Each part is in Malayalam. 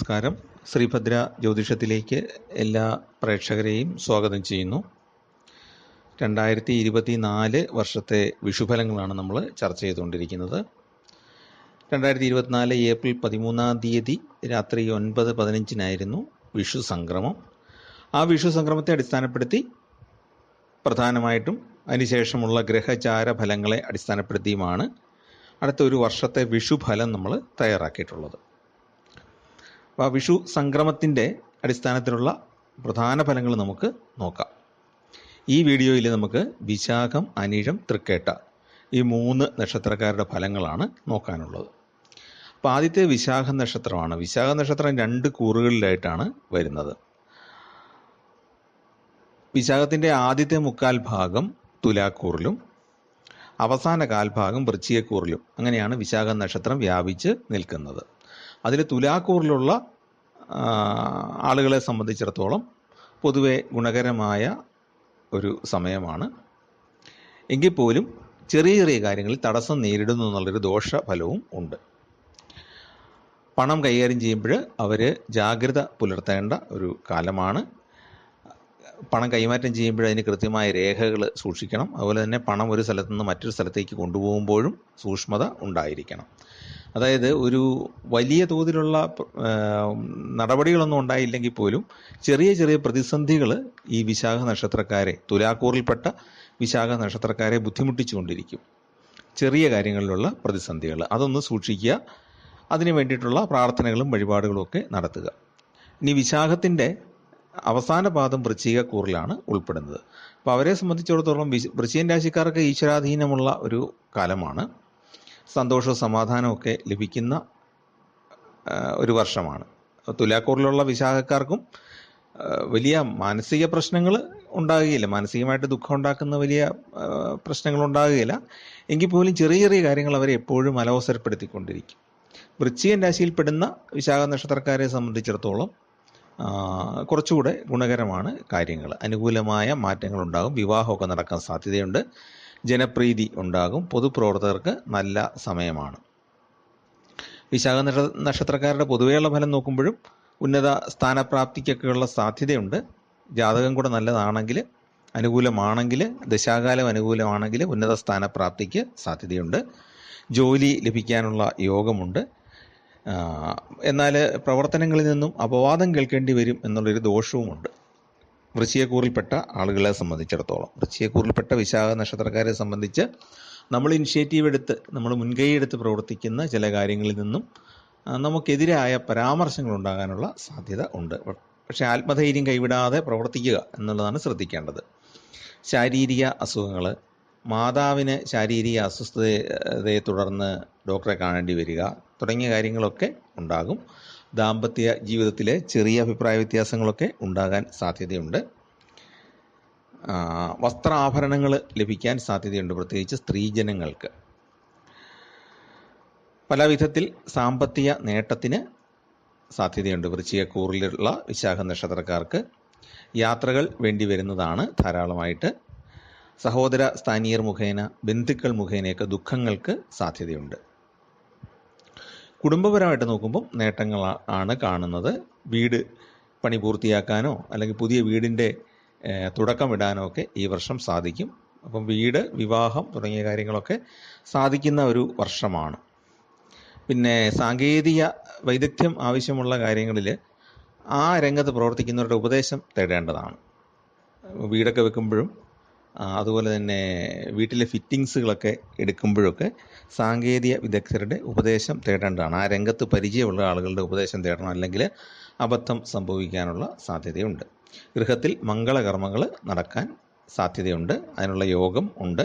നമസ്കാരം. ശ്രീഭദ്ര ജ്യോതിഷത്തിലേക്ക് എല്ലാ പ്രേക്ഷകരെയും സ്വാഗതം ചെയ്യുന്നു. 2024 വർഷത്തെ വിഷുഫലങ്ങളാണ് നമ്മൾ ചർച്ച ചെയ്തുകൊണ്ടിരിക്കുന്നത്. 2024 ഏപ്രിൽ 13 രാത്രി 9:15 വിഷു സംക്രമം. ആ വിഷു സംക്രമത്തെ അടിസ്ഥാനപ്പെടുത്തി പ്രധാനമായിട്ടും അതിനുശേഷമുള്ള ഗ്രഹചാര ഫലങ്ങളെ അടിസ്ഥാനപ്പെടുത്തിയുമാണ് അടുത്ത ഒരു വർഷത്തെ വിഷുഫലം നമ്മൾ തയ്യാറാക്കിയിട്ടുള്ളത്. അപ്പോൾ ആ വിഷു സംക്രമത്തിൻ്റെ അടിസ്ഥാനത്തിലുള്ള പ്രധാന ഫലങ്ങൾ നമുക്ക് നോക്കാം. ഈ വീഡിയോയിൽ നമുക്ക് വിശാഖം, അനിഴം, തൃക്കേട്ട ഈ 3 നക്ഷത്രക്കാരുടെ ഫലങ്ങളാണ് നോക്കാനുള്ളത്. അപ്പോൾ ആദ്യത്തെ വിശാഖ നക്ഷത്രമാണ്. വിശാഖ നക്ഷത്രം 2 കൂറുകളിലായിട്ടാണ് വരുന്നത്. വിശാഖത്തിൻ്റെ ആദ്യത്തെ മുക്കാൽ ഭാഗം തുലാക്കൂറിലും അവസാന കാൽഭാഗം വൃശ്ചികക്കൂറിലും അങ്ങനെയാണ് വിശാഖ നക്ഷത്രം വ്യാപിച്ച് നിൽക്കുന്നത്. അതിൽ തുലാക്കൂറിലുള്ള ആളുകളെ സംബന്ധിച്ചിടത്തോളം പൊതുവെ ഗുണകരമായ ഒരു സമയമാണ്. എങ്കിൽ പോലും ചെറിയ ചെറിയ കാര്യങ്ങളിൽ തടസ്സം നേരിടുന്നു എന്നുള്ളൊരു ദോഷഫലവും ഉണ്ട്. പണം കൈകാര്യം ചെയ്യുമ്പോൾ അവർ ജാഗ്രത പുലർത്തേണ്ട ഒരു കാലമാണ്. പണം കൈമാറ്റം ചെയ്യുമ്പോൾ അതിന് കൃത്യമായ രേഖകൾ സൂക്ഷിക്കണം. അതുപോലെ തന്നെ പണം ഒരു സ്ഥലത്തു നിന്ന് മറ്റൊരു സ്ഥലത്തേക്ക് കൊണ്ടുപോകുമ്പോഴും സൂക്ഷ്മത ഉണ്ടായിരിക്കണം. അതായത് ഒരു വലിയ തോതിലുള്ള നടപടികളൊന്നും ഉണ്ടായില്ലെങ്കിൽ പോലും ചെറിയ ചെറിയ പ്രതിസന്ധികൾ ഈ വിശാഖ നക്ഷത്രക്കാരെ, തുലാക്കൂറിൽപ്പെട്ട വിശാഖ നക്ഷത്രക്കാരെ ബുദ്ധിമുട്ടിച്ചുകൊണ്ടിരിക്കും. ചെറിയ കാര്യങ്ങളിലുള്ള പ്രതിസന്ധികൾ അതൊന്ന് സൂക്ഷിക്കുക. അതിന് വേണ്ടിയിട്ടുള്ള പ്രാർത്ഥനകളും വഴിപാടുകളും ഒക്കെ നടത്തുക. ഇനി വിശാഖത്തിൻ്റെ അവസാന പാദം വൃശ്ചികക്കൂറിലാണ് ഉൾപ്പെടുന്നത്. അപ്പോൾ അവരെ സംബന്ധിച്ചിടത്തോളം വൃശ്ചികൻ രാശിക്കാർക്ക് ഈശ്വരാധീനമുള്ള ഒരു കാലമാണ്. സന്തോഷവും സമാധാനവും ഒക്കെ ലഭിക്കുന്ന ഒരു വർഷമാണ്. തുലാക്കൂറിലുള്ള വിശാഖക്കാർക്കും വലിയ മാനസിക പ്രശ്നങ്ങൾ ഉണ്ടാകുകയില്ല, മാനസികമായിട്ട് ദുഃഖം ഉണ്ടാക്കുന്ന വലിയ പ്രശ്നങ്ങൾ ഉണ്ടാകുകയില്ല. എങ്കിൽ പോലും ചെറിയ ചെറിയ കാര്യങ്ങൾ അവരെ എപ്പോഴും അലവസരപ്പെടുത്തിക്കൊണ്ടിരിക്കും. വൃശ്ചികൻ രാശിയിൽപ്പെടുന്ന വിശാഖ നക്ഷത്രക്കാരെ സംബന്ധിച്ചിടത്തോളം കുറച്ചുകൂടെ ഗുണകരമാണ് കാര്യങ്ങൾ. അനുകൂലമായ മാറ്റങ്ങൾ ഉണ്ടാകും. വിവാഹമൊക്കെ നടക്കാൻ സാധ്യതയുണ്ട്. ജനപ്രീതി ഉണ്ടാകും. പൊതുപ്രവർത്തകർക്ക് നല്ല സമയമാണ്. വിശാഖ നക്ഷത്രക്കാരുടെ പൊതുവെയുള്ള ഫലം നോക്കുമ്പോഴും ഉന്നത സ്ഥാനപ്രാപ്തിക്കൊക്കെയുള്ള സാധ്യതയുണ്ട്. ജാതകം കൂടെ നല്ലതാണെങ്കിൽ, അനുകൂലമാണെങ്കിൽ, ദശാകാലം അനുകൂലമാണെങ്കിൽ ഉന്നത സ്ഥാനപ്രാപ്തിക്ക് സാധ്യതയുണ്ട്. ജോലി ലഭിക്കാനുള്ള യോഗമുണ്ട്. എന്നാൽ പ്രവർത്തനങ്ങളിൽ നിന്നും അപവാദം കേൾക്കേണ്ടി വരും എന്നുള്ളൊരു ദോഷവുമുണ്ട് വൃശ്ചികക്കൂറിൽപ്പെട്ട ആളുകളെ സംബന്ധിച്ചിടത്തോളം. വൃശ്ചികക്കൂറിൽപ്പെട്ട വിശാഖ നക്ഷത്രക്കാരെ സംബന്ധിച്ച് നമ്മൾ ഇനിഷ്യേറ്റീവ് എടുത്ത്, നമ്മൾ മുൻകൈ എടുത്ത് പ്രവർത്തിക്കുന്ന ചില കാര്യങ്ങളിൽ നിന്നും നമുക്കെതിരായ പരാമർശങ്ങൾ ഉണ്ടാകാനുള്ള സാധ്യത ഉണ്ട്. പക്ഷേ ആത്മധൈര്യം കൈവിടാതെ പ്രവർത്തിക്കുക എന്നുള്ളതാണ് ശ്രദ്ധിക്കേണ്ടത്. ശാരീരിക അസുഖങ്ങൾ, മാതാവിന് ശാരീരിക അസ്വസ്ഥതയെ തുടർന്ന് ഡോക്ടറെ കാണേണ്ടി വരിക തുടങ്ങിയ കാര്യങ്ങളൊക്കെ ഉണ്ടാകും. ദാമ്പത്യ ജീവിതത്തിലെ ചെറിയ അഭിപ്രായ വ്യത്യാസങ്ങളൊക്കെ ഉണ്ടാകാൻ സാധ്യതയുണ്ട്. വസ്ത്രാഭരണങ്ങൾ ലഭിക്കാൻ സാധ്യതയുണ്ട്, പ്രത്യേകിച്ച് സ്ത്രീജനങ്ങൾക്ക്. പല വിധത്തിൽ സാമ്പത്തിക നേട്ടത്തിന് സാധ്യതയുണ്ട് വൃശ്ചികക്കൂറിലുള്ള വിശാഖ നക്ഷത്രക്കാർക്ക്. യാത്രകൾ വേണ്ടി വരുന്നതാണ് ധാരാളമായിട്ട്. സഹോദര സ്ഥാനീയർ മുഖേന, ബന്ധുക്കൾ മുഖേനയൊക്കെ ദുഃഖങ്ങൾക്ക് സാധ്യതയുണ്ട്. കുടുംബപരമായിട്ട് നോക്കുമ്പോൾ നേട്ടങ്ങൾ ആണ് കാണുന്നത്. വീട് പണി പൂർത്തിയാക്കാനോ അല്ലെങ്കിൽ പുതിയ വീടിൻ്റെ തുടക്കമിടാനോ ഒക്കെ ഈ വർഷം സാധിക്കും. അപ്പം വീട്, വിവാഹം തുടങ്ങിയ കാര്യങ്ങളൊക്കെ സാധിക്കുന്ന ഒരു വർഷമാണ്. പിന്നെ സാങ്കേതിക വൈദഗ്ധ്യം ആവശ്യമുള്ള കാര്യങ്ങളിൽ ആ രംഗത്ത് പ്രവർത്തിക്കുന്നവരുടെ ഉപദേശം തേടേണ്ടതാണ്. വീടൊക്കെ വെക്കുമ്പോഴും അതുപോലെ തന്നെ വീട്ടിലെ ഫിറ്റിങ്സുകളൊക്കെ എടുക്കുമ്പോഴൊക്കെ സാങ്കേതിക വിദഗ്ധരുടെ ഉപദേശം തേടേണ്ടതാണ്. ആ രംഗത്ത് പരിചയമുള്ള ആളുകളുടെ ഉപദേശം തേടണം, അല്ലെങ്കിൽ അബദ്ധം സംഭവിക്കാനുള്ള സാധ്യതയുണ്ട്. ഗൃഹത്തിൽ മംഗളകർമ്മങ്ങൾ നടക്കാൻ സാധ്യതയുണ്ട്, അതിനുള്ള യോഗം ഉണ്ട്.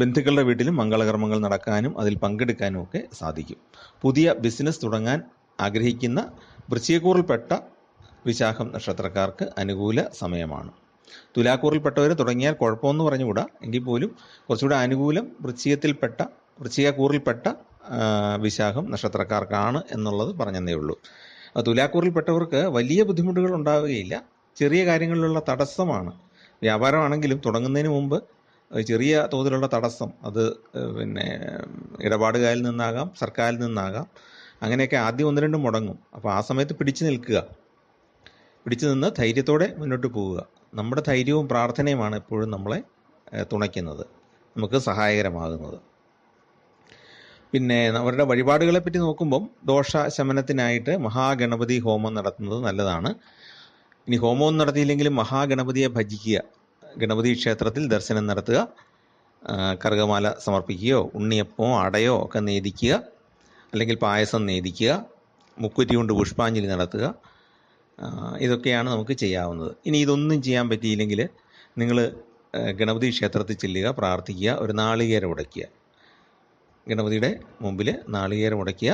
ബന്ധുക്കളുടെ വീട്ടിലും മംഗളകർമ്മങ്ങൾ നടക്കാനും അതിൽ പങ്കെടുക്കാനും ഒക്കെ സാധിക്കും. പുതിയ ബിസിനസ് തുടങ്ങാൻ ആഗ്രഹിക്കുന്ന വൃശ്ചികക്കൂറിൽപ്പെട്ട വിശാഖം നക്ഷത്രക്കാർക്ക് അനുകൂല സമയമാണ്. തുലാക്കൂറിൽപ്പെട്ടവർ തുടങ്ങിയാൽ കുഴപ്പമൊന്നും പറഞ്ഞുകൂടാ. എങ്കിൽ പോലും കുറച്ചുകൂടെ അനുകൂലം വൃശ്ചികക്കൂറിൽപ്പെട്ട വിശാഖം നക്ഷത്രക്കാർക്കാണ് എന്നുള്ളത് പറഞ്ഞതേ ഉള്ളൂ. തുലാക്കൂറിൽപ്പെട്ടവർക്ക് വലിയ ബുദ്ധിമുട്ടുകൾ ഉണ്ടാവുകയില്ല. ചെറിയ കാര്യങ്ങളിലുള്ള തടസ്സമാണ്. വ്യാപാരമാണെങ്കിലും തുടങ്ങുന്നതിന് മുമ്പ് ചെറിയ തോതിലുള്ള തടസ്സം, അത് ഇടപാടുകാരിൽ നിന്നാകാം, സർക്കാരിൽ നിന്നാകാം, അങ്ങനെയൊക്കെ ആദ്യം 1-2 മുടങ്ങും. അപ്പോൾ ആ സമയത്ത് പിടിച്ചു നിൽക്കുക, പിടിച്ചു നിന്ന് ധൈര്യത്തോടെ മുന്നോട്ട് പോവുക. നമ്മുടെ ധൈര്യവും പ്രാർത്ഥനയുമാണ് എപ്പോഴും നമ്മളെ തുണയ്ക്കുന്നത്, നമുക്ക് സഹായകരമാകുന്നത്. പിന്നെ അവരുടെ വഴിപാടുകളെ പറ്റി നോക്കുമ്പം ദോഷശമനത്തിനായിട്ട് മഹാഗണപതി ഹോമം നടത്തുന്നത് നല്ലതാണ്. ഇനി ഹോമമൊന്നും നടത്തിയില്ലെങ്കിലും മഹാഗണപതിയെ ഭജിക്കുക, ഗണപതി ക്ഷേത്രത്തിൽ ദർശനം നടത്തുക, കറുകമാല സമർപ്പിക്കുകയോ ഉണ്ണിയപ്പമോ അടയോ ഒക്കെ നേദിക്കുക, അല്ലെങ്കിൽ പായസം നേദിക്കുക, മുക്കുറ്റി കൊണ്ട് പുഷ്പാഞ്ജലി നടത്തുക. ഇതൊക്കെയാണ് നമുക്ക് ചെയ്യാവുന്നത്. ഇനി ഇതൊന്നും ചെയ്യാൻ പറ്റിയില്ലെങ്കിൽ നിങ്ങൾ ഗണപതി ക്ഷേത്രത്തിൽ ചെല്ലുക, പ്രാർത്ഥിക്കുക, ഒരു നാളികേരം ഉടയ്ക്കുക, ഗണപതിയുടെ മുമ്പിൽ നാളികേരം ഉടയ്ക്കുക,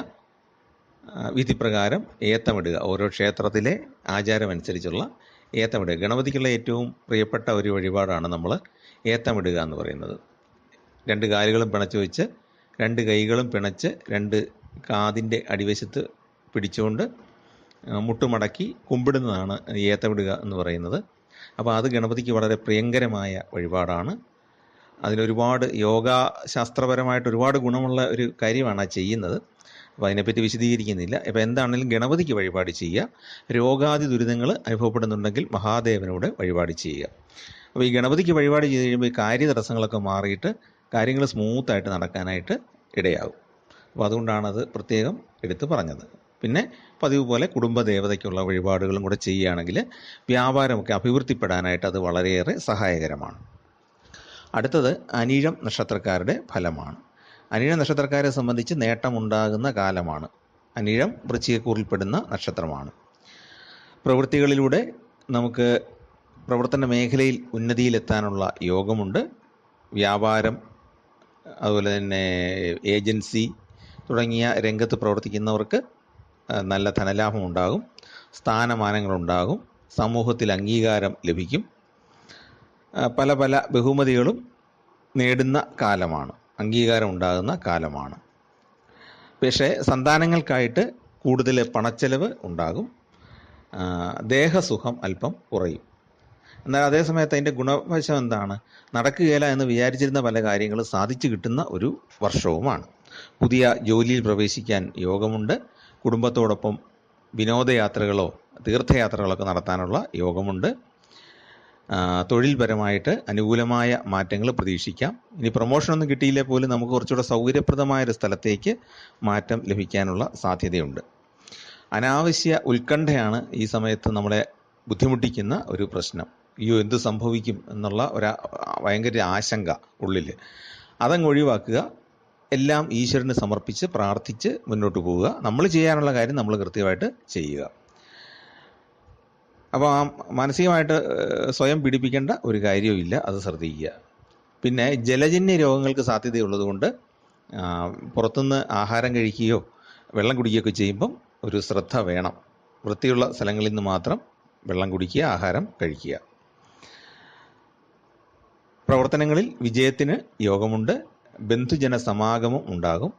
വിധിപ്രകാരം ഏത്തമിടുക. ഓരോ ക്ഷേത്രത്തിലെ ആചാരമനുസരിച്ചുള്ള ഏത്തമിടുക. ഗണപതിക്കുള്ള ഏറ്റവും പ്രിയപ്പെട്ട ഒരു വഴിപാടാണ് നമ്മൾ ഏത്തമിടുക എന്ന് പറയുന്നത്. 2 കാലുകളും പിണച്ച് വെച്ച് 2 കൈകളും പിണച്ച് 2 കാതിൻ്റെ അടിവശത്ത് പിടിച്ചുകൊണ്ട് മുട്ടുമടക്കി കുമ്പിടുന്നതാണ് ഏത്തമിടുക എന്ന് പറയുന്നത്. അപ്പോൾ അത് ഗണപതിക്ക് വളരെ പ്രിയങ്കരമായ വഴിപാടാണ്. അതിലൊരുപാട് യോഗാശാസ്ത്രപരമായിട്ട് ഒരുപാട് ഗുണമുള്ള ഒരു കാര്യമാണ് ആ ചെയ്യുന്നത്. അപ്പോൾ അതിനെപ്പറ്റി വിശദീകരിക്കുന്നില്ല. ഇപ്പോൾ എന്താണെങ്കിലും ഗണപതിക്ക് വഴിപാട് ചെയ്യുക. രോഗാദി ദുരിതങ്ങൾ അനുഭവപ്പെടുന്നുണ്ടെങ്കിൽ മഹാദേവനോട് വഴിപാട് ചെയ്യുക. അപ്പോൾ ഈ ഗണപതിക്ക് വഴിപാട് ചെയ്ത് കഴിയുമ്പോൾ ഈ കാര്യതടസ്സങ്ങളൊക്കെ മാറിയിട്ട് കാര്യങ്ങൾ സ്മൂത്തായിട്ട് നടക്കാനായിട്ട് ഇടയാകും. അപ്പോൾ അതുകൊണ്ടാണത് പ്രത്യേകം എടുത്ത് പറഞ്ഞത്. പിന്നെ പതിവ് പോലെ കുടുംബദേവതയ്ക്കുള്ള വഴിപാടുകളും കൂടെ ചെയ്യുകയാണെങ്കിൽ വ്യാപാരമൊക്കെ അഭിവൃദ്ധിപ്പെടാനായിട്ട് അത് വളരെയേറെ സഹായകരമാണ്. അടുത്തത് അനിഴം നക്ഷത്രക്കാരുടെ ഫലമാണ്. അനിഴം നക്ഷത്രക്കാരെ സംബന്ധിച്ച് നേട്ടമുണ്ടാകുന്ന കാലമാണ്. അനിഴം വൃശ്ചികക്കൂറിൽപ്പെടുന്ന നക്ഷത്രമാണ്. പ്രവൃത്തികളിലൂടെ നമുക്ക് പ്രവർത്തന മേഖലയിൽ ഉന്നതിയിലെത്താനുള്ള യോഗമുണ്ട്. വ്യാപാരം, അതുപോലെ തന്നെ ഏജൻസി തുടങ്ങിയ രംഗത്ത് പ്രവർത്തിക്കുന്നവർക്ക് നല്ല ധനലാഭം ഉണ്ടാകും, സ്ഥാനമാനങ്ങളുണ്ടാകും, സമൂഹത്തിൽ അംഗീകാരം ലഭിക്കും, പല പല ബഹുമതികളും നേടുന്ന കാലമാണ്, അംഗീകാരം ഉണ്ടാകുന്ന കാലമാണ്. പക്ഷേ സന്താനങ്ങൾക്കായിട്ട് കൂടുതൽ പണച്ചെലവ് ഉണ്ടാകും, ദേഹസുഖം അല്പം കുറയും. എന്നാൽ അതേസമയത്ത് അതിൻ്റെ ഗുണവശം എന്താണ്? നടക്കുകയില്ല എന്ന് വിചാരിച്ചിരുന്ന പല കാര്യങ്ങളും സാധിച്ചു കിട്ടുന്ന ഒരു വർഷവുമാണ്. പുതിയ ജോലിയിൽ പ്രവേശിക്കാൻ യോഗമുണ്ട്. കുടുംബത്തോടൊപ്പം വിനോദയാത്രകളോ തീർത്ഥയാത്രകളൊക്കെ നടത്താനുള്ള യോഗമുണ്ട്. തൊഴിൽപരമായിട്ട് അനുകൂലമായ മാറ്റങ്ങൾ പ്രതീക്ഷിക്കാം. ഇനി പ്രൊമോഷനൊന്നും കിട്ടിയില്ലേ പോലും നമുക്ക് കുറച്ചുകൂടെ സൗകര്യപ്രദമായൊരു സ്ഥലത്തേക്ക് മാറ്റം ലഭിക്കാനുള്ള സാധ്യതയുണ്ട്. അനാവശ്യ ഉത്കണ്ഠയാണ് ഈ സമയത്ത് നമ്മളെ ബുദ്ധിമുട്ടിക്കുന്ന ഒരു പ്രശ്നം. അയ്യോ എന്ത് സംഭവിക്കും എന്നുള്ള ഭയങ്കര ആശങ്ക ഉള്ളിൽ. അതങ്ങ് ഒഴിവാക്കുക. എല്ലാം ഈശ്വരന് സമർപ്പിച്ച് പ്രാർത്ഥിച്ച് മുന്നോട്ട് പോവുക. നമ്മൾ ചെയ്യാനുള്ള കാര്യം നമ്മൾ കൃത്യമായിട്ട് ചെയ്യുക. അപ്പോൾ ആ മാനസികമായിട്ട് സ്വയം പീഡിപ്പിക്കേണ്ട ഒരു കാര്യവുമില്ല, അത് ശ്രദ്ധിക്കുക. പിന്നെ ജലജന്യ രോഗങ്ങൾക്ക് സാധ്യതയുള്ളതുകൊണ്ട് പുറത്തുനിന്ന് ആഹാരം കഴിക്കുകയോ വെള്ളം കുടിക്കുകയൊക്കെ ചെയ്യുമ്പം ഒരു ശ്രദ്ധ വേണം. വൃത്തിയുള്ള സ്ഥലങ്ങളിൽ നിന്ന് മാത്രം വെള്ളം കുടിക്കുക, ആഹാരം കഴിക്കുക. പ്രവർത്തനങ്ങളിൽ വിജയത്തിന് യോഗമുണ്ട്. ബന്ധുജന സമാഗമം ഉണ്ടാകും.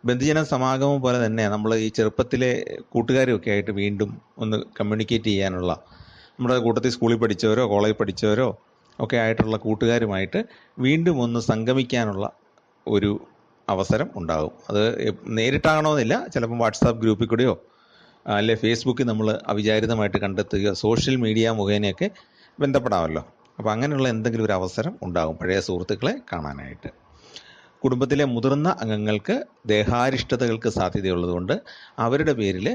ബന്ധുജന സമാഗമം പോലെ തന്നെ നമ്മൾ ഈ ചെറുപ്പത്തിലെ കൂട്ടുകാരുമൊക്കെ ആയിട്ട് വീണ്ടും ഒന്ന് കമ്മ്യൂണിക്കേറ്റ് ചെയ്യാനുള്ള, നമ്മുടെ കൂട്ടത്തിൽ സ്കൂളിൽ പഠിച്ചവരോ കോളേജിൽ പഠിച്ചവരോ ഒക്കെ ആയിട്ടുള്ള കൂട്ടുകാരുമായിട്ട് വീണ്ടും ഒന്ന് സംഗമിക്കാനുള്ള ഒരു അവസരം ഉണ്ടാകും. അത് നേരിട്ടാകണമെന്നില്ല, ചിലപ്പം വാട്സാപ്പ് ഗ്രൂപ്പിൽ കൂടെയോ അല്ലെ ഫേസ്ബുക്കിൽ നമ്മൾ അവിചാരിതമായിട്ട് കണ്ടെത്തുകയോ സോഷ്യൽ മീഡിയ മുഖേനയൊക്കെ ബന്ധപ്പെടാമല്ലോ. അപ്പോൾ അങ്ങനെയുള്ള എന്തെങ്കിലും ഒരു അവസരം ഉണ്ടാകും പഴയ സുഹൃത്തുക്കളെ കാണാനായിട്ട്. കുടുംബത്തിലെ മുതിർന്ന അംഗങ്ങൾക്ക് ദേഹാരിഷ്ടതകൾക്ക് സാധ്യതയുള്ളതുകൊണ്ട് അവരുടെ പേരിൽ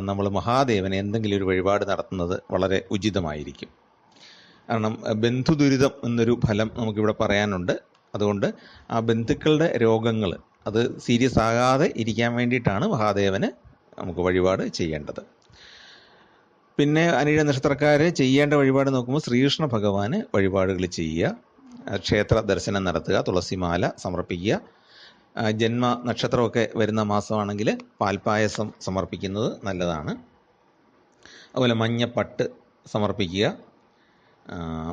നമ്മൾ മഹാദേവനെ എന്തെങ്കിലും ഒരു വഴിപാട് നടത്തുന്നത് വളരെ ഉചിതമായിരിക്കും. കാരണം ബന്ധുദുരിതം എന്നൊരു ഫലം നമുക്കിവിടെ പറയാനുണ്ട്. അതുകൊണ്ട് ആ ബന്ധുക്കളുടെ രോഗങ്ങൾ അത് സീരിയസ് ആകാതെ ഇരിക്കാൻ വേണ്ടിയിട്ടാണ് മഹാദേവന് നമുക്ക് വഴിപാട് ചെയ്യേണ്ടത്. പിന്നെ അനിഴ നക്ഷത്രക്കാർ ചെയ്യേണ്ട വഴിപാട് നോക്കുമ്പോൾ ശ്രീകൃഷ്ണ ഭഗവാന് വഴിപാടുകൾ ചെയ്യുക, ക്ഷേത്ര ദർശനം നടത്തുക, തുളസിമാല സമർപ്പിക്കുക. ജന്മ നക്ഷത്രമൊക്കെ വരുന്ന മാസമാണെങ്കിൽ പാൽപ്പായസം സമർപ്പിക്കുന്നത് നല്ലതാണ്. അതുപോലെ മഞ്ഞപ്പട്ട് സമർപ്പിക്കുക.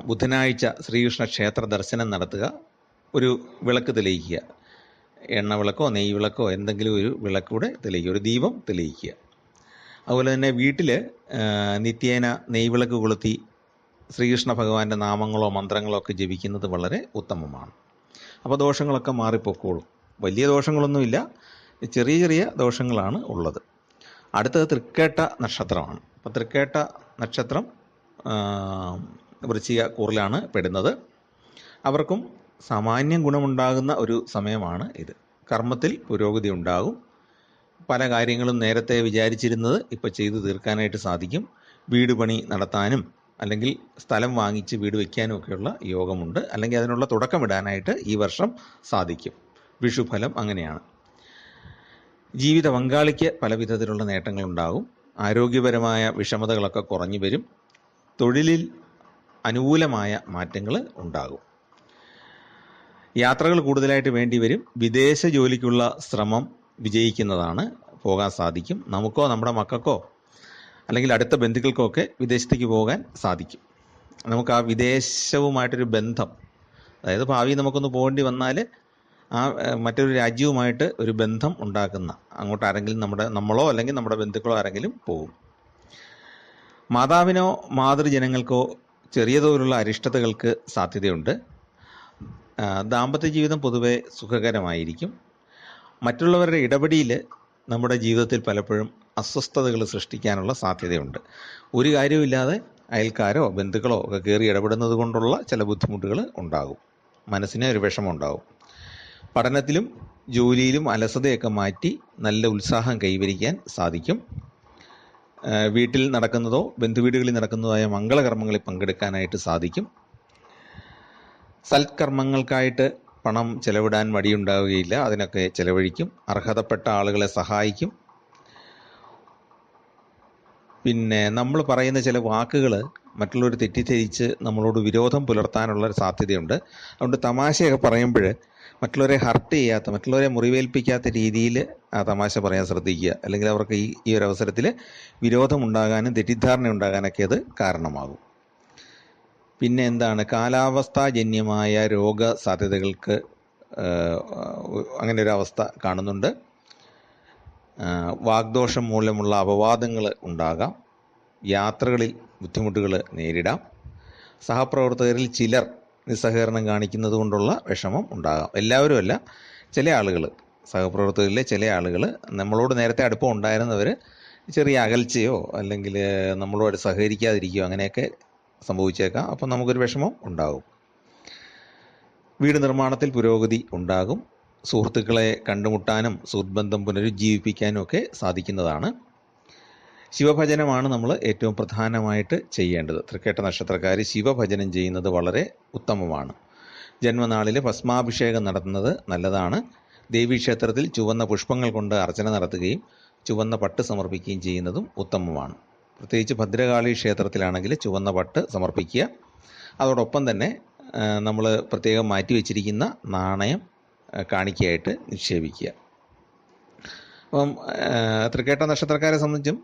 ബുധനാഴ്ച ശ്രീകൃഷ്ണ ക്ഷേത്ര ദർശനം നടത്തുക. ഒരു വിളക്ക് തെളിയിക്കുക, എണ്ണ വിളക്കോ നെയ്യ് വിളക്കോ എന്തെങ്കിലും ഒരു വിളക്കൂടെ തെളിയിക്കുക, ഒരു ദീപം തെളിയിക്കുക. അതുപോലെ തന്നെ വീട്ടിൽ നിത്യേന നെയ്വിളക്ക് കൊളുത്തി ശ്രീകൃഷ്ണ ഭഗവാന്റെ നാമങ്ങളോ മന്ത്രങ്ങളോ ഒക്കെ ജപിക്കുന്നത് വളരെ ഉത്തമമാണ്. അപ്പോൾ ദോഷങ്ങളൊക്കെ മാറിപ്പോക്കോളും. വലിയ ദോഷങ്ങളൊന്നുമില്ല, ചെറിയ ചെറിയ ദോഷങ്ങളാണ് ഉള്ളത്. അടുത്തത് തൃക്കേട്ട നക്ഷത്രമാണ്. അപ്പോൾ തൃക്കേട്ട നക്ഷത്രം വൃശ്ചിക കൂറിലാണ് പെടുന്നത്. അവർക്കും സാമാന്യം ഗുണമുണ്ടാകുന്ന ഒരു സമയമാണ് ഇത്. കർമ്മത്തിൽ പുരോഗതി ഉണ്ടാകും. പല കാര്യങ്ങളും നേരത്തെ വിചാരിച്ചിരുന്നത് ഇപ്പോൾ ചെയ്തു തീർക്കാനായിട്ട് സാധിക്കും. വീട് പണി നടത്താനും അല്ലെങ്കിൽ സ്ഥലം വാങ്ങിച്ച് വീട് വയ്ക്കാനും ഒക്കെയുള്ള യോഗമുണ്ട്. അല്ലെങ്കിൽ അതിനുള്ള തുടക്കമിടാനായിട്ട് ഈ വർഷം സാധിക്കും. വിഷുഫലം അങ്ങനെയാണ്. ജീവിത പങ്കാളിക്ക് പല വിധത്തിലുള്ള നേട്ടങ്ങളുണ്ടാകും. ആരോഗ്യപരമായ വിഷമതകളൊക്കെ കുറഞ്ഞു വരും. തൊഴിലിൽ അനുകൂലമായ മാറ്റങ്ങൾ ഉണ്ടാകും. യാത്രകൾ കൂടുതലായിട്ട് വേണ്ടി വരും. വിദേശ ജോലിക്കുള്ള ശ്രമം വിജയിക്കുന്നതാണ്. പോകാൻ സാധിക്കും. നമുക്കോ നമ്മുടെ മക്കൾക്കോ അല്ലെങ്കിൽ അടുത്ത ബന്ധുക്കൾക്കോ ഒക്കെ വിദേശത്തേക്ക് പോകാൻ സാധിക്കും. നമുക്ക് ആ വിദേശവുമായിട്ടൊരു ബന്ധം, അതായത് ഭാവി നമുക്കൊന്ന് പോകേണ്ടി വന്നാൽ ആ മറ്റൊരു രാജ്യവുമായിട്ട് ഒരു ബന്ധം ഉണ്ടാക്കുന്ന അങ്ങോട്ട് ആരെങ്കിലും നമ്മളോ അല്ലെങ്കിൽ നമ്മുടെ ബന്ധുക്കളോ ആരെങ്കിലും പോകും. മാതാവിനോ മാതൃജനങ്ങൾക്കോ ചെറിയ തോതിലുള്ള അരിഷ്ടതകൾക്ക് സാധ്യതയുണ്ട്. ദാമ്പത്യ ജീവിതം പൊതുവെ സുഖകരമായിരിക്കും. മറ്റുള്ളവരുടെ ഇടപെടൽ നമ്മുടെ ജീവിതത്തിൽ പലപ്പോഴും അസ്വസ്ഥതകൾ സൃഷ്ടിക്കാനുള്ള സാധ്യതയുണ്ട്. ഒരു കാര്യവുമില്ലാതെ അയൽക്കാരോ ബന്ധുക്കളോ ഒക്കെ കയറി ഇടപെടുന്നത് കൊണ്ടുള്ള ചില ബുദ്ധിമുട്ടുകൾ ഉണ്ടാകും. മനസ്സിന് ഒരു വിഷമം ഉണ്ടാകും. പഠനത്തിലും ജോലിയിലും അലസതയൊക്കെ മാറ്റി നല്ല ഉത്സാഹം കൈവരിക്കാൻ സാധിക്കും. വീട്ടിൽ നടക്കുന്നതോ ബന്ധുവീടുകളിൽ നടക്കുന്നതായ മംഗളകർമ്മങ്ങളിൽ പങ്കെടുക്കാനായിട്ട് സാധിക്കും. സൽക്കർമ്മങ്ങൾക്കായിട്ട് പണം ചെലവിടാൻ മടിയുണ്ടാവുകയില്ല. അതിനൊക്കെ ചെലവഴിക്കും. അർഹതപ്പെട്ട ആളുകളെ സഹായിക്കും. പിന്നെ നമ്മൾ പറയുന്ന ചില വാക്കുകൾ മറ്റുള്ളവർ തെറ്റിദ്ധരിച്ച് നമ്മളോട് വിരോധം പുലർത്താനുള്ള ഒരു സാധ്യതയുണ്ട്. അതുകൊണ്ട് തമാശയൊക്കെ പറയുമ്പോൾ മറ്റുള്ളവരെ ഹർട്ട് ചെയ്യാത്ത, മറ്റുള്ളവരെ മുറിവേൽപ്പിക്കാത്ത രീതിയിൽ ആ തമാശ പറയാൻ ശ്രദ്ധിക്കുക. അല്ലെങ്കിൽ അവർക്ക് ഈ ഒരു അവസരത്തിൽ വിരോധം ഉണ്ടാകാനും തെറ്റിദ്ധാരണ ഉണ്ടാകാനൊക്കെ അത് കാരണമാകും. പിന്നെ എന്താണ്, കാലാവസ്ഥാജന്യമായ രോഗസാധ്യതകൾക്ക് അങ്ങനെ ഒരു അവസ്ഥ കാണുന്നുണ്ട്. വാഗ്ദോഷം മൂലമുള്ള അപവാദങ്ങൾ ഉണ്ടാകാം. യാത്രകളിൽ ബുദ്ധിമുട്ടുകൾ നേരിടാം. സഹപ്രവർത്തകരിൽ ചിലർ നിസ്സഹകരണം കാണിക്കുന്നത് കൊണ്ടുള്ള വിഷമം ഉണ്ടാകാം. എല്ലാവരും അല്ല, ചില ആളുകൾ, സഹപ്രവർത്തകരിലെ ചില ആളുകൾ, നമ്മളോട് നേരത്തെ അടുപ്പം ഉണ്ടായിരുന്നവർ ചെറിയ അകൽച്ചയോ അല്ലെങ്കിൽ നമ്മളോട് സഹകരിക്കാതിരിക്കുകയോ അങ്ങനെയൊക്കെ സംഭവിച്ചേക്കാം. അപ്പം നമുക്കൊരു വിഷമം ഉണ്ടാകും. വീട് നിർമ്മാണത്തിൽ പുരോഗതി ഉണ്ടാകും. സുഹൃത്തുക്കളെ കണ്ടുമുട്ടാനും സുഹൃത്ബന്ധം പുനരുജ്ജീവിപ്പിക്കാനും ഒക്കെ സാധിക്കുന്നതാണ്. ശിവഭജനമാണ് നമ്മൾ ഏറ്റവും പ്രധാനമായിട്ട് ചെയ്യേണ്ടത്. തൃക്കേട്ട നക്ഷത്രക്കാർ ശിവഭജനം ചെയ്യുന്നത് വളരെ ഉത്തമമാണ്. ജന്മനാളിൽ ഭസ്മാഭിഷേകം നടത്തുന്നത് നല്ലതാണ്. ദേവീക്ഷേത്രത്തിൽ ചുവന്ന പുഷ്പങ്ങൾ കൊണ്ട് അർച്ചന നടത്തുകയും ചുവന്ന പട്ട് സമർപ്പിക്കുകയും ചെയ്യുന്നതും ഉത്തമമാണ്. പ്രത്യേകിച്ച് ഭദ്രകാളി ക്ഷേത്രത്തിലാണെങ്കിൽ ചുവന്ന പട്ട് സമർപ്പിക്കുക. അതോടൊപ്പം തന്നെ നമ്മൾ പ്രത്യേകം മാറ്റിവെച്ചിരിക്കുന്ന നാണയം കാണിക്കയായിട്ട് നിക്ഷേപിക്കുക. അപ്പം തൃക്കേട്ട നക്ഷത്രക്കാരെ സംബന്ധിച്ചും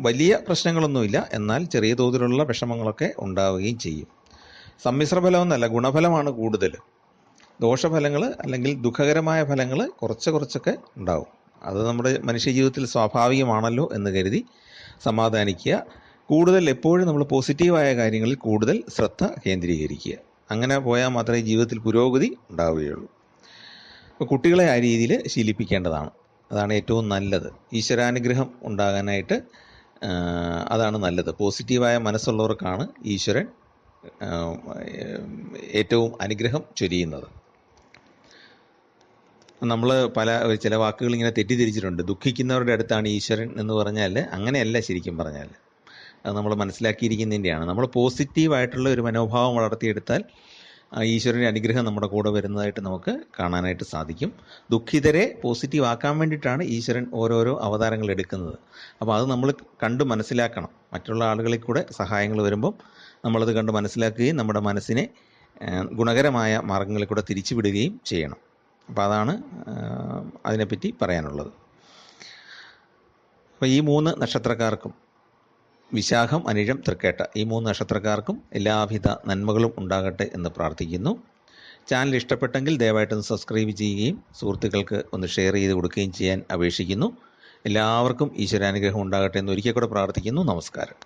വലിയ പ്രശ്നങ്ങളൊന്നുമില്ല. എന്നാൽ ചെറിയ തോതിലുള്ള വിഷമങ്ങളൊക്കെ ഉണ്ടാവുകയും ചെയ്യും. സമ്മിശ്രഫലമെന്നല്ല, ഗുണഫലമാണ് കൂടുതൽ. ദോഷഫലങ്ങൾ അല്ലെങ്കിൽ ദുഃഖകരമായ ഫലങ്ങൾ കുറച്ചൊക്കെ ഉണ്ടാവും. അത് നമ്മുടെ മനുഷ്യജീവിതത്തിൽ സ്വാഭാവികമാണല്ലോ എന്ന് കരുതി സമാധാനിക്കുക. കൂടുതൽ എപ്പോഴും നമ്മൾ പോസിറ്റീവായ കാര്യങ്ങളിൽ കൂടുതൽ ശ്രദ്ധ കേന്ദ്രീകരിക്കുക. അങ്ങനെ പോയാൽ മാത്രമേ ജീവിതത്തിൽ പുരോഗതി ഉണ്ടാവുകയുള്ളൂ. അപ്പോൾ കുട്ടികളെ ആ രീതിയിൽ ശീലിപ്പിക്കേണ്ടതാണ്. അതാണ് ഏറ്റവും നല്ലത്. ഈശ്വരാനുഗ്രഹം ഉണ്ടാകാനായിട്ട് അതാണ് നല്ലത്. പോസിറ്റീവായ മനസ്സുള്ളവർക്കാണ് ഈശ്വരൻ ഏറ്റവും അനുഗ്രഹം ചൊരിയുന്നത്. നമ്മൾ ചില വാക്കുകൾ ഇങ്ങനെ തെറ്റിദ്ധരിച്ചിട്ടുണ്ട്. ദുഃഖിക്കുന്നവരുടെ അടുത്താണ് ഈശ്വരൻ എന്ന് പറഞ്ഞാൽ അങ്ങനെയല്ല. ശരിക്കും പറഞ്ഞാൽ അത് നമ്മൾ മനസ്സിലാക്കിയിരിക്കുന്നതിൻ്റെയാണ്. നമ്മൾ പോസിറ്റീവായിട്ടുള്ള ഒരു മനോഭാവം വളർത്തിയെടുത്താൽ ഈശ്വരൻ്റെ അനുഗ്രഹം നമ്മുടെ കൂടെ വരുന്നതായിട്ട് നമുക്ക് കാണാനായിട്ട് സാധിക്കും. ദുഃഖിതരെ പോസിറ്റീവ് ആക്കാൻ വേണ്ടിയിട്ടാണ് ഈശ്വരൻ ഓരോരോ അവതാരങ്ങൾ എടുക്കുന്നത്. അപ്പോൾ അത് നമ്മൾ കണ്ട് മനസ്സിലാക്കണം. മറ്റുള്ള ആളുകളിൽ കൂടെ സഹായങ്ങൾ വരുമ്പം നമ്മളത് കണ്ട് മനസ്സിലാക്കുകയും നമ്മുടെ മനസ്സിനെ ഗുണകരമായ മാർഗങ്ങളിൽ കൂടെ തിരിച്ചുവിടുകയും ചെയ്യണം. അപ്പോൾ അതാണ് അതിനെപ്പറ്റി പറയാനുള്ളത്. അപ്പോൾ ഈ 3 നക്ഷത്രക്കാർക്കും, വിശാഖം, അനിഴം, തൃക്കേട്ട, ഈ 3 നക്ഷത്രക്കാർക്കും എല്ലാവിധ നന്മകളും ഉണ്ടാകട്ടെ എന്ന് പ്രാർത്ഥിക്കുന്നു. ചാനൽ ഇഷ്ടപ്പെട്ടെങ്കിൽ ദയവായിട്ടൊന്ന് സബ്സ്ക്രൈബ് ചെയ്യുകയും സുഹൃത്തുക്കൾക്ക് ഒന്ന് ഷെയർ ചെയ്ത് കൊടുക്കുകയും ചെയ്യാൻ അപേക്ഷിക്കുന്നു. എല്ലാവർക്കും ഈശ്വരാനുഗ്രഹം ഉണ്ടാകട്ടെ എന്ന് ഒരിക്കൽ കൂടെ പ്രാർത്ഥിക്കുന്നു. നമസ്കാരം.